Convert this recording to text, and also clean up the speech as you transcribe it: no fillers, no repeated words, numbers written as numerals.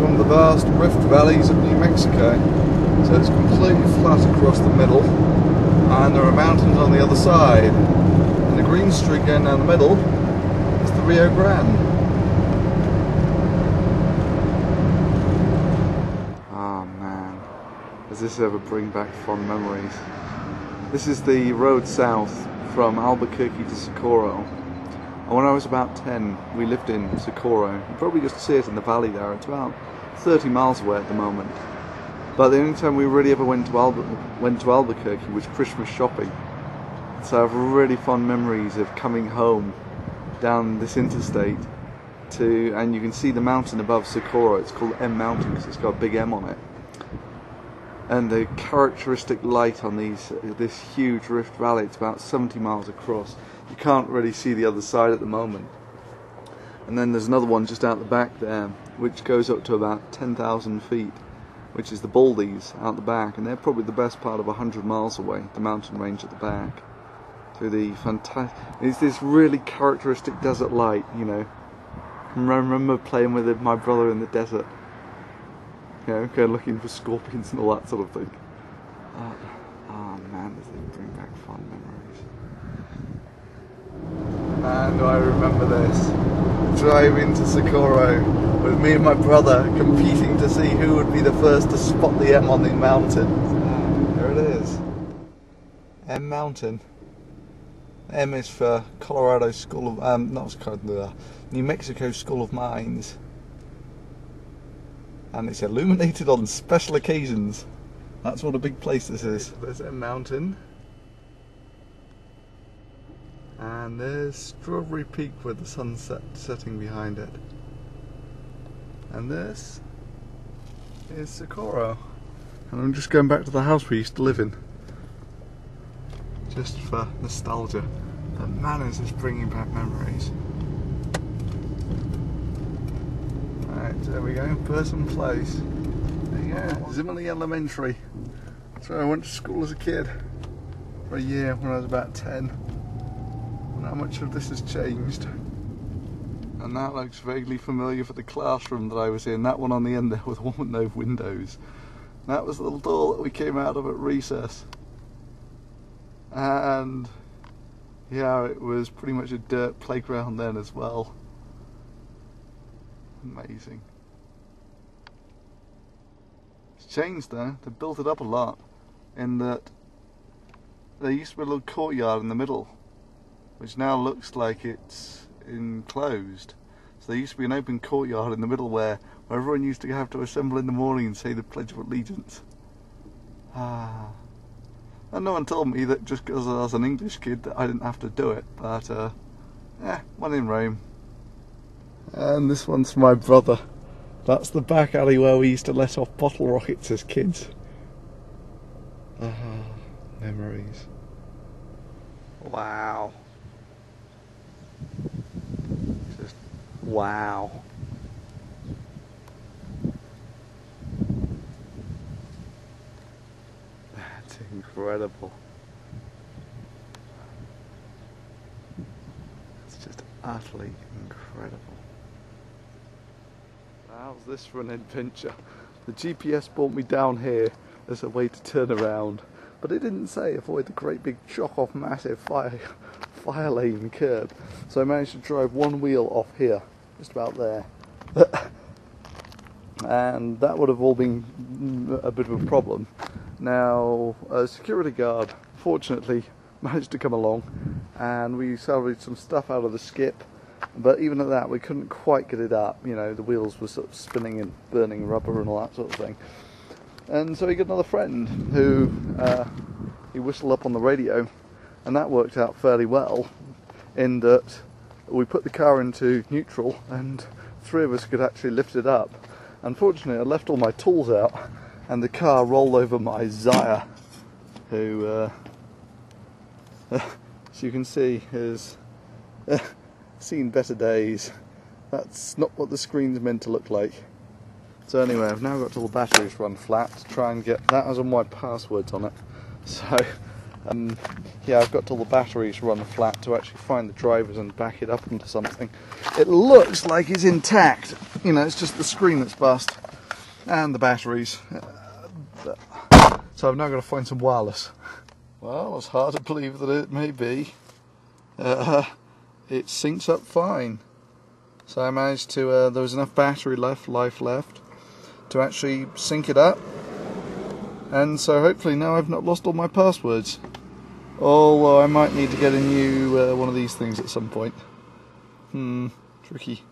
one of the vast rift valleys of New Mexico. So it's completely flat across the middle, and there are mountains on the other side. And the green streak going down the middle is the Rio Grande. Oh man, does this ever bring back fond memories. This is the road south from Albuquerque to Socorro. And when I was about 10, we lived in Socorro. You probably just see it in the valley there. It's about 30 miles away at the moment. But the only time we really ever went to Albuquerque was Christmas shopping. So I have really fond memories of coming home down this interstate and you can see the mountain above Socorro. It's called M Mountain because it's got a big M on it. And the characteristic light on this huge rift valley, it's about 70 miles across. You can't really see the other side at the moment. And then there's another one just out the back there, which goes up to about 10,000 feet, which is the Baldies out the back, and they're probably the best part of 100 miles away, the mountain range at the back. Through the fantastic, it's this really characteristic desert light, you know. I remember playing with my brother in the desert. You know, going looking for scorpions and all that sort of thing. Oh man, does it bring back fond memories. And I remember this. Driving to Socorro with me and my brother competing to see who would be the first to spot the M on the mountain. There it is. M Mountain. M is for Colorado School of, New Mexico School of Mines. And it's illuminated on special occasions. That's what a big place this is. There's a mountain. And there's Strawberry Peak with the sunset setting behind it. And this is Socorro. And I'm just going back to the house we used to live in. Just for nostalgia. But man, is this bringing back memories. Right, there we go, person place. There you go, Zimmerly Elementary. That's where I went to school as a kid. For a year when I was about 10. And how much of this has changed. And that looks vaguely familiar for the classroom that I was in. That one on the end there with one with no windows. That was the little door that we came out of at recess. And yeah, it was pretty much a dirt playground then as well. Amazing. It's changed though, they built it up a lot in that there used to be a little courtyard in the middle which now looks like it's enclosed. So there used to be an open courtyard in the middle where everyone used to have to assemble in the morning and say the Pledge of Allegiance. And no one told me that just because I was an English kid that I didn't have to do it, but when in Rome. And this one's for my brother. That's the back alley where we used to let off bottle rockets as kids. Memories. Wow. Just wow. That's incredible. It's just utterly incredible. How's this for an adventure? The GPS brought me down here as a way to turn around, but it didn't say avoid the great big chock off massive fire lane curb. So I managed to drive one wheel off here, just about there. And that would have all been a bit of a problem. Now, a security guard fortunately managed to come along and we salvaged some stuff out of the skip. But even at that, we couldn't quite get it up. You know, the wheels were sort of spinning and burning rubber and all that sort of thing. And so he got another friend who he whistled up on the radio, and that worked out fairly well. In that we put the car into neutral, and three of us could actually lift it up. Unfortunately, I left all my tools out, and the car rolled over my Zaya, who, as you can see, is. Seen better days. That's not what the screen's meant to look like. So anyway, I've now got all the batteries run flat to try and get that has all my passwords on it. So yeah, I've got all the batteries run flat to actually find the drivers and back it up into something. It looks like it's intact. You know, it's just the screen that's bust. and the batteries. So I've now got to find some wireless. Well, as hard to believe that it may be, it syncs up fine. So I managed to, there was enough battery life left to actually sync it up. And so hopefully now I've not lost all my passwords. Although I might need to get a new one of these things at some point. Tricky.